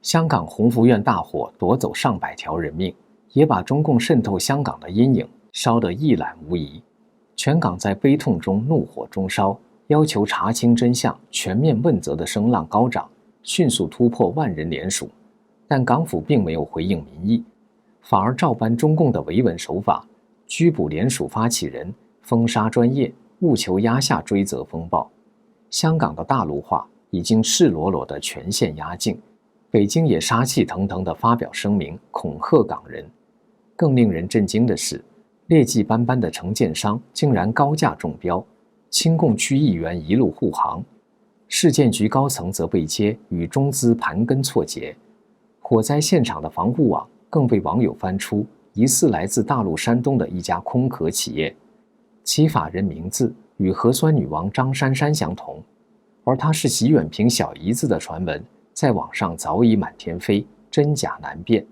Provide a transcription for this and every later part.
香港鸿福苑大火夺走上百条人命，也把中共渗透香港的阴影烧得一览无遗。全港在悲痛中怒火中烧，要求查清真相、全面问责的声浪高涨，迅速突破万人联署。但港府并没有回应民意，反而照搬中共的维稳手法，拘捕联署发起人，封杀专业，务求压下追责风暴。香港的大陆化已经赤裸裸地全线压境，北京也杀气腾腾地发表声明恐吓港人。更令人震惊的是，劣迹斑斑的承建商竟然高价中标，亲共区议员一路护航，市建局高层则被揭与中资盘根错节。火灾现场的防护网更被网友翻出，疑似来自大陆山东的一家空壳企业，其法人名字与核酸女王张珊珊相同，而她是习远平小姨子的传闻在网上早已满天飞，真假难辨。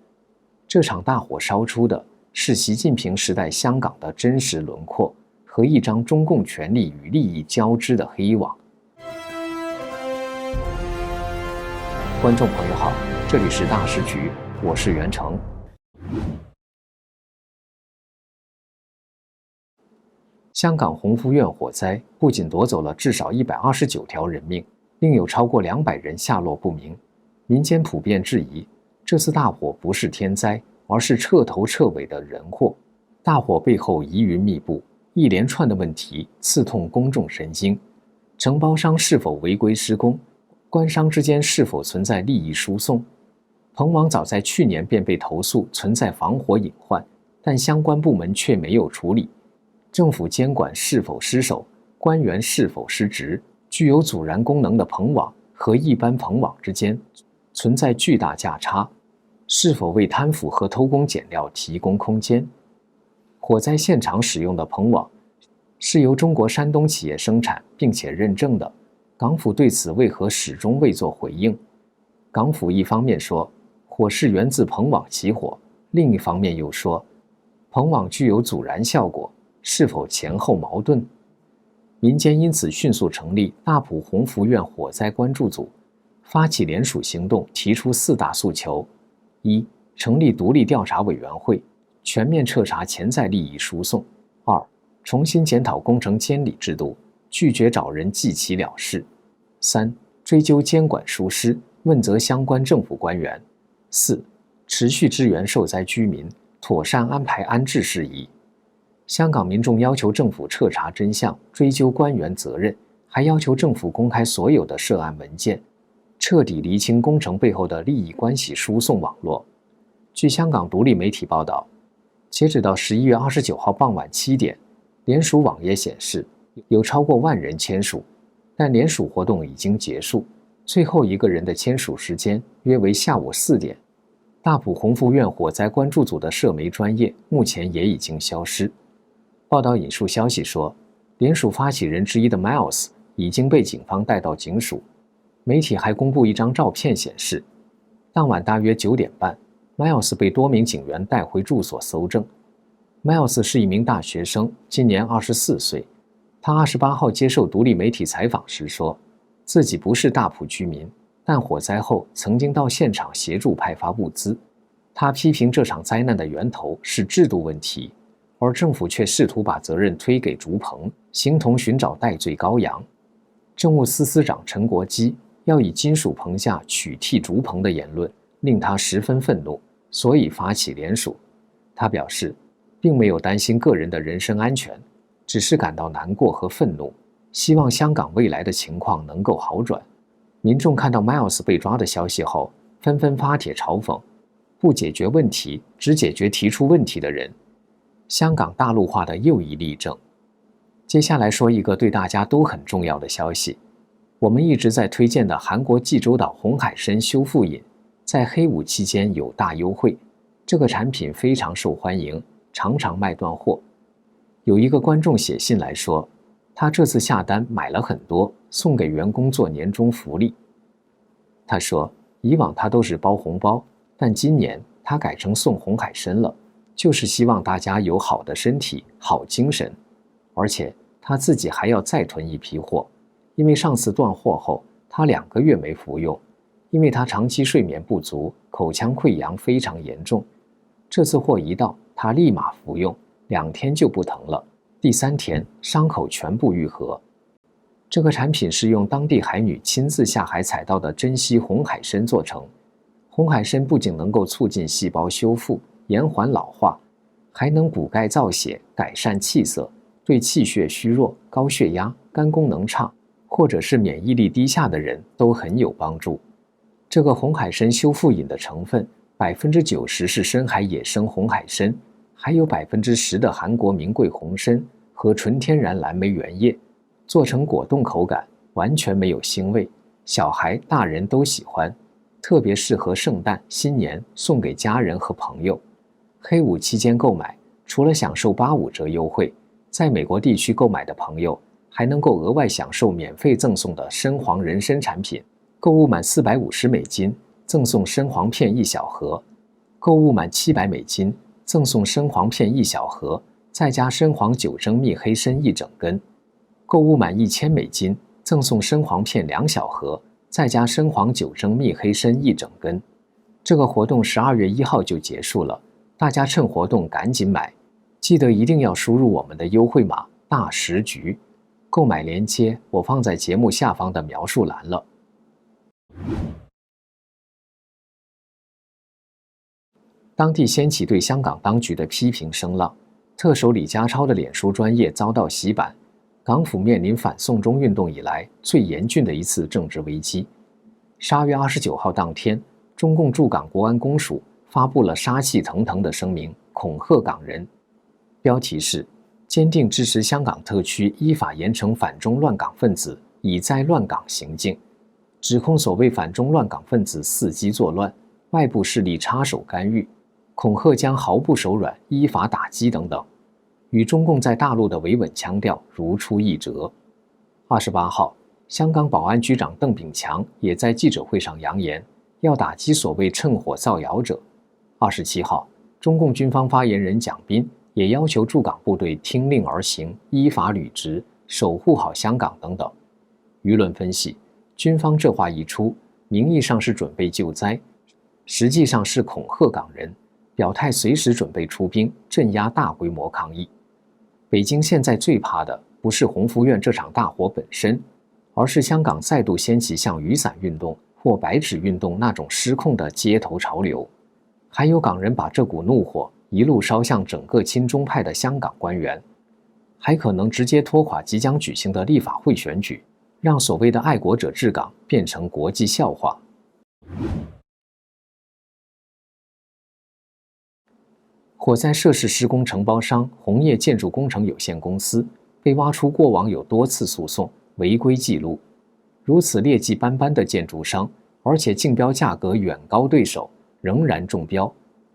这场大火烧出的是习近平时代香港的真实轮廓和一张中共权力与利益交织的黑网。观众朋友好，这里是大时局，我是袁成。香港鸿福苑火灾不仅夺走了至少129条人命，另有超过200人下落不明。民间普遍质疑，这次大火不是天灾，而是彻头彻尾的人祸。大火背后疑云密布，一连串的问题刺痛公众神经。承包商是否违规施工？官商之间是否存在利益输送？彭网早在去年便被投诉存在防火隐患，但相关部门却没有处理。政府监管是否失守？官员是否失职？具有阻燃功能的彭网和一般彭网之间存在巨大价差，是否为贪腐和偷工减料提供空间？火灾现场使用的彭网是由中国山东企业生产并且认证的，港府对此为何始终未作回应？港府一方面说火势源自彭网起火，另一方面又说彭网具有阻燃效果，是否前后矛盾？民间因此迅速成立大埔鸿福苑火灾关注组，发起联署行动，提出4大诉求：一、成立独立调查委员会，全面彻查潜在利益输送；二、重新检讨工程监理制度，拒绝找人记其了事；三、追究监管疏失，问责相关政府官员；四、持续支援受灾居民，妥善安排安置事宜。香港民众要求政府彻查真相，追究官员责任，还要求政府公开所有的涉案文件，彻底厘清工程背后的利益关系输送网络。据香港独立媒体报道，截止到11月29号傍晚7点，联署网页显示有超过1万人签署，但联署活动已经结束，最后一个人的签署时间约为下午4点。大埔鸿福苑火灾关注组的社媒专页目前也已经消失。报道引述消息说，联署发起人之一的 Miles 已经被警方带到警署。媒体还公布一张照片显示，当晚大约9点半 ，Miles 被多名警员带回住所搜证。Miles 是一名大学生，今年24岁。他28号接受独立媒体采访时说，自己不是大埔居民，但火灾后曾经到现场协助派发物资。他批评这场灾难的源头是制度问题，而政府却试图把责任推给竹棚，形同寻找代罪羔羊。政务司司长陈国基要以金属棚架取替竹棚的言论令他十分愤怒，所以发起联署。他表示，并没有担心个人的人身安全，只是感到难过和愤怒，希望香港未来的情况能够好转。民众看到 Miles 被抓的消息后，纷纷发帖嘲讽，不解决问题，只解决提出问题的人。香港大陆化的又一例证。接下来说一个对大家都很重要的消息，我们一直在推荐的韩国济州岛红海参修复饮，在黑五期间有大优惠。这个产品非常受欢迎，常常卖断货。有一个观众写信来说，他这次下单买了很多，送给员工做年终福利。他说，以往他都是包红包，但今年他改成送红海参了，就是希望大家有好的身体、好精神。而且他自己还要再囤一批货，因为上次断货后他2个月没服用，因为他长期睡眠不足，口腔溃疡非常严重。这次货一到，他立马服用，2天就不疼了，第3天伤口全部愈合。这个产品是用当地海女亲自下海采到的珍稀红海参做成。红海参不仅能够促进细胞修复、延缓老化，还能补钙造血、改善气色，对气血虚弱、高血压、肝功能差或者是免疫力低下的人都很有帮助。这个红海参修复饮的成分90%是深海野生红海参，还有10%的韩国名贵红参和纯天然蓝莓原液，做成果冻口感，完全没有腥味，小孩大人都喜欢，特别适合圣诞、新年送给家人和朋友。黑五期间购买，除了享受85折优惠，在美国地区购买的朋友还能够额外享受免费赠送的深黄人参产品，购物满$450赠送深黄片1小盒，购物满$700赠送深黄片1小盒，再加深黄9蒸蜜黑参1整根，购物满$1000赠送深黄片2小盒，再加深黄9蒸蜜黑参1整根。这个活动12月1号就结束了，大家趁活动赶紧买，记得一定要输入我们的优惠码大10局，购买链接我放在节目下方的描述栏了。当地掀起对香港当局的批评声浪，特首李家超的脸书专页遭到洗版，港府面临反送中运动以来最严峻的一次政治危机。12月29号当天，中共驻港国安公署发布了杀气腾腾的声明，恐吓港人，标题是坚定支持香港特区依法严惩反中乱港分子以在乱港行径，指控所谓反中乱港分子伺机作乱，外部势力插手干预，恐吓将毫不手软依法打击等等，与中共在大陆的维稳腔调如出一辙。28号，香港保安局长邓炳强也在记者会上扬言，要打击所谓趁火造谣者。27号，中共军方发言人蒋斌也要求驻港部队听令而行，依法履职，守护好香港等等。舆论分析，军方这话一出，名义上是准备救灾，实际上是恐吓港人，表态随时准备出兵镇压大规模抗议。北京现在最怕的不是鸿福苑这场大火本身，而是香港再度掀起像雨伞运动或白纸运动那种失控的街头潮流，还有港人把这股怒火一路烧向整个亲中派的香港官员，还可能直接拖垮即将举行的立法会选举，让所谓的爱国者治港变成国际笑话。火灾涉事施工承包商红叶建筑工程有限公司被挖出过往有多次诉讼违规记录，如此劣迹斑斑的建筑商，而且竞标价格远高对手，仍然中标，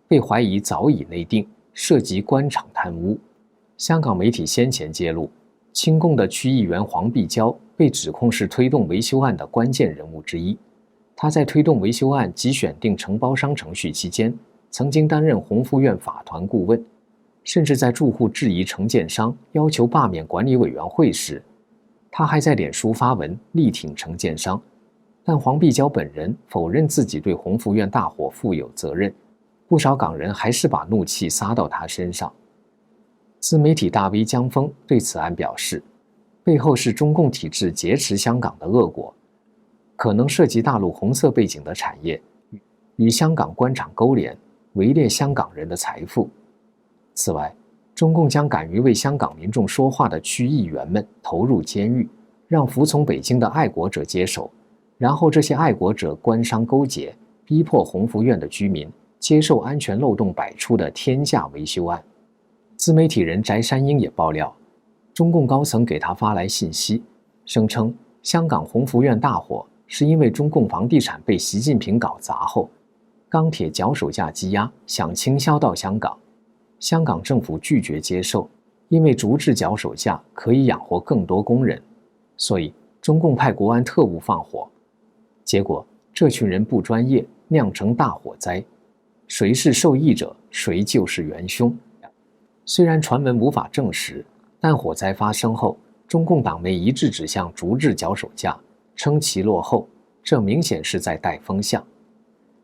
被怀疑早已内定，涉及官场贪污。香港媒体先前揭露，亲共的区议员黄碧娇被指控是推动维修案的关键人物之一。他在推动维修案及选定承包商程序期间，曾经担任鸿福苑法团顾问，甚至在住户质疑承建商要求罢免管理委员会时，他还在脸书发文力挺承建商。但黄碧娇本人否认自己对鸿福苑大火负有责任，不少港人还是把怒气撒到他身上。自媒体大 V 江峰对此案表示，背后是中共体制劫持香港的恶果，可能涉及大陆红色背景的产业与香港官场勾连，围猎香港人的财富。此外，中共将敢于为香港民众说话的区议员们投入监狱，让服从北京的爱国者接手，然后这些爱国者官商勾结，逼迫鸿福苑的居民接受安全漏洞百出的天价维修案。自媒体人翟山鹰也爆料，中共高层给他发来信息，声称香港鸿福苑大火是因为中共房地产被习近平搞砸后，钢铁脚手架积压，想倾销到香港，香港政府拒绝接受，因为竹制脚手架可以养活更多工人，所以中共派国安特务放火，结果这群人不专业，酿成大火灾，谁是受益者，谁就是元凶。虽然传闻无法证实，但火灾发生后，中共党媒一致指向竹制脚手架，称其落后，这明显是在带风向。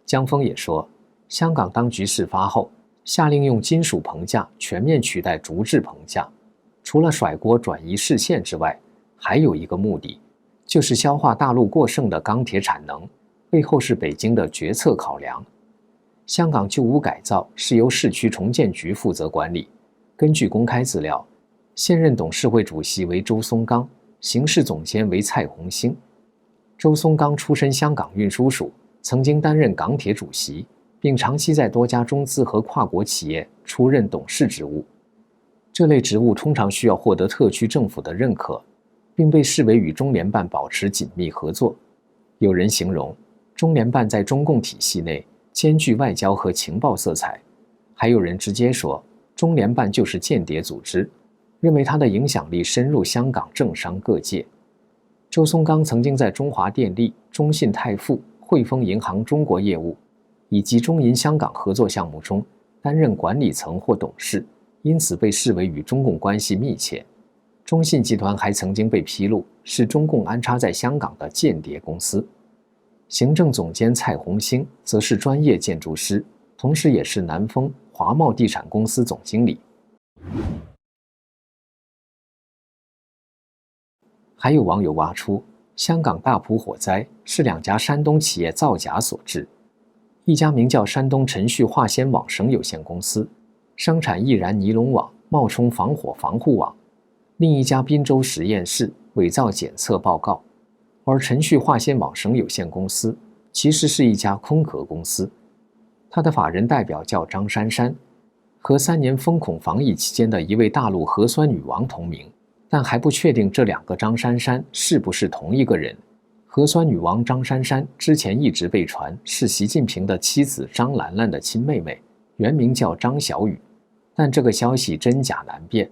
江峰也说，香港当局事发后，下令用金属棚架全面取代竹制棚架，除了甩锅转移视线之外，还有一个目的，就是消化大陆过剩的钢铁产能，背后是北京的决策考量。香港旧屋改造是由市区重建局负责管理，根据公开资料，现任董事会主席为周松岗，行事总监为蔡宏兴。周松岗出身香港运输署，曾经担任港铁主席，并长期在多家中资和跨国企业出任董事职务。这类职务通常需要获得特区政府的认可，并被视为与中联办保持紧密合作。有人形容中联办在中共体系内兼具外交和情报色彩，还有人直接说中联办就是间谍组织，认为它的影响力深入香港政商各界。周松岗曾经在中华电力、中信泰富、汇丰银行中国业务以及中银香港合作项目中担任管理层或董事，因此被视为与中共关系密切。中信集团还曾经被披露是中共安插在香港的间谍公司。行政总监蔡宏兴则是专业建筑师，同时也是南丰华贸地产公司总经理。还有网友挖出，香港大埔火灾是2家山东企业造假所致。一家名叫山东晨旭化纤网绳有限公司，生产易燃尼龙网，冒充防火防护网；另一家滨州实验室伪造检测报告。而晨旭化纤网绳有限公司其实是一家空壳公司，它的法人代表叫张珊珊，和3年封控防疫期间的一位大陆核酸女王同名，但还不确定这2个张珊珊是不是同一个人。核酸女王张珊珊之前一直被传是习近平的妻子张兰兰的亲妹妹，原名叫张小雨，但这个消息真假难辨。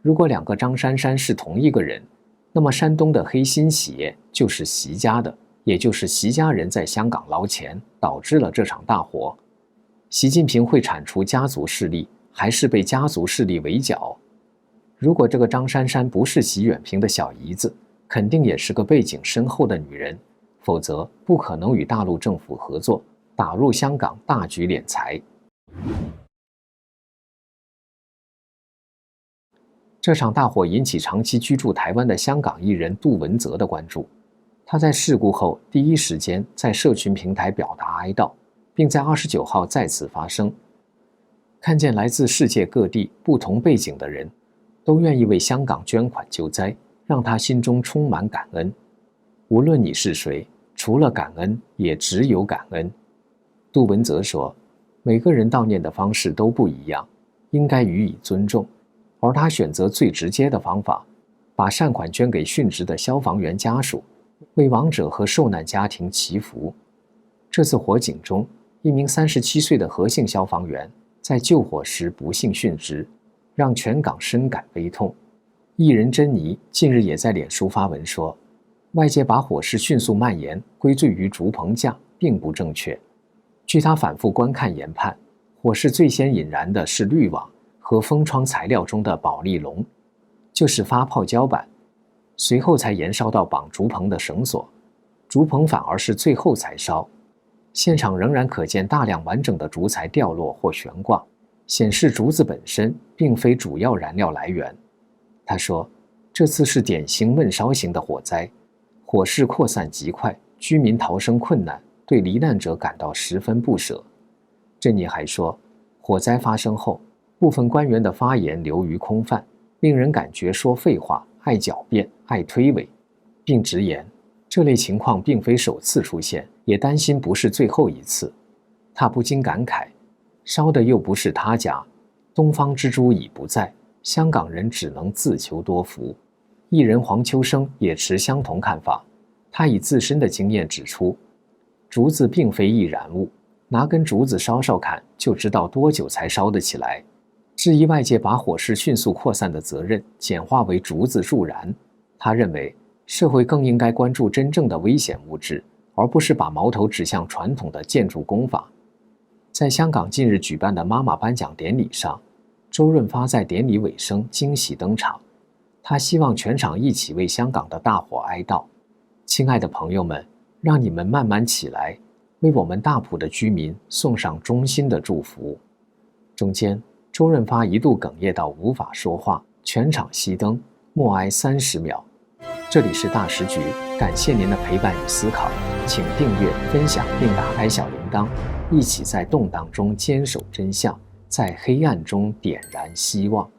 如果2个张珊珊是同一个人，那么山东的黑心企业就是习家的，也就是习家人在香港捞钱，导致了这场大火。习近平会铲除家族势力，还是被家族势力围剿？如果这个张珊珊不是习远平的小姨子，肯定也是个背景深厚的女人，否则不可能与大陆政府合作，打入香港大举敛财。这场大火引起长期居住台湾的香港艺人杜文泽的关注。他在事故后第一时间在社群平台表达哀悼，并在29号再次发声。看见来自世界各地不同背景的人都愿意为香港捐款救灾，让他心中充满感恩。无论你是谁，除了感恩也只有感恩。杜文泽说，每个人悼念的方式都不一样，应该予以尊重，而他选择最直接的方法，把善款捐给殉职的消防员家属，为亡者和受难家庭祈福。这次火警中，一名37岁的何姓消防员在救火时不幸殉职，让全港深感悲痛。艺人珍妮近日也在脸书发文说，外界把火势迅速蔓延归罪于竹棚架并不正确。据他反复观看研判，火势最先引燃的是滤网和封窗材料中的保丽龙，就是发泡胶板，随后才延烧到绑竹棚的绳索，竹棚反而是最后才烧。现场仍然可见大量完整的竹材掉落或悬挂，显示竹子本身并非主要燃料来源。他说，这次是典型闷烧型的火灾，火势扩散极快，居民逃生困难，对罹难者感到十分不舍。珍妮还说，火灾发生后，部分官员的发言流于空泛，令人感觉说废话，爱狡辩，爱推诿，并直言这类情况并非首次出现，也担心不是最后一次。他不禁感慨，烧的又不是他家，东方之珠已不在，香港人只能自求多福。艺人黄秋生也持相同看法，他以自身的经验指出，竹子并非易燃物，拿根竹子烧烧看，就知道多久才烧得起来。质疑外界把火势迅速扩散的责任简化为竹子助燃，他认为社会更应该关注真正的危险物质，而不是把矛头指向传统的建筑工法。在香港近日举办的妈妈颁奖典礼上，周润发在典礼尾声惊喜登场，他希望全场一起为香港的大火哀悼。亲爱的朋友们，让你们慢慢起来，为我们大埔的居民送上衷心的祝福。中间，周润发一度哽咽到无法说话，全场熄灯，默哀30秒。这里是大时局，感谢您的陪伴与思考，请订阅、分享并打开小铃铛，一起在动荡中坚守真相，在黑暗中点燃希望。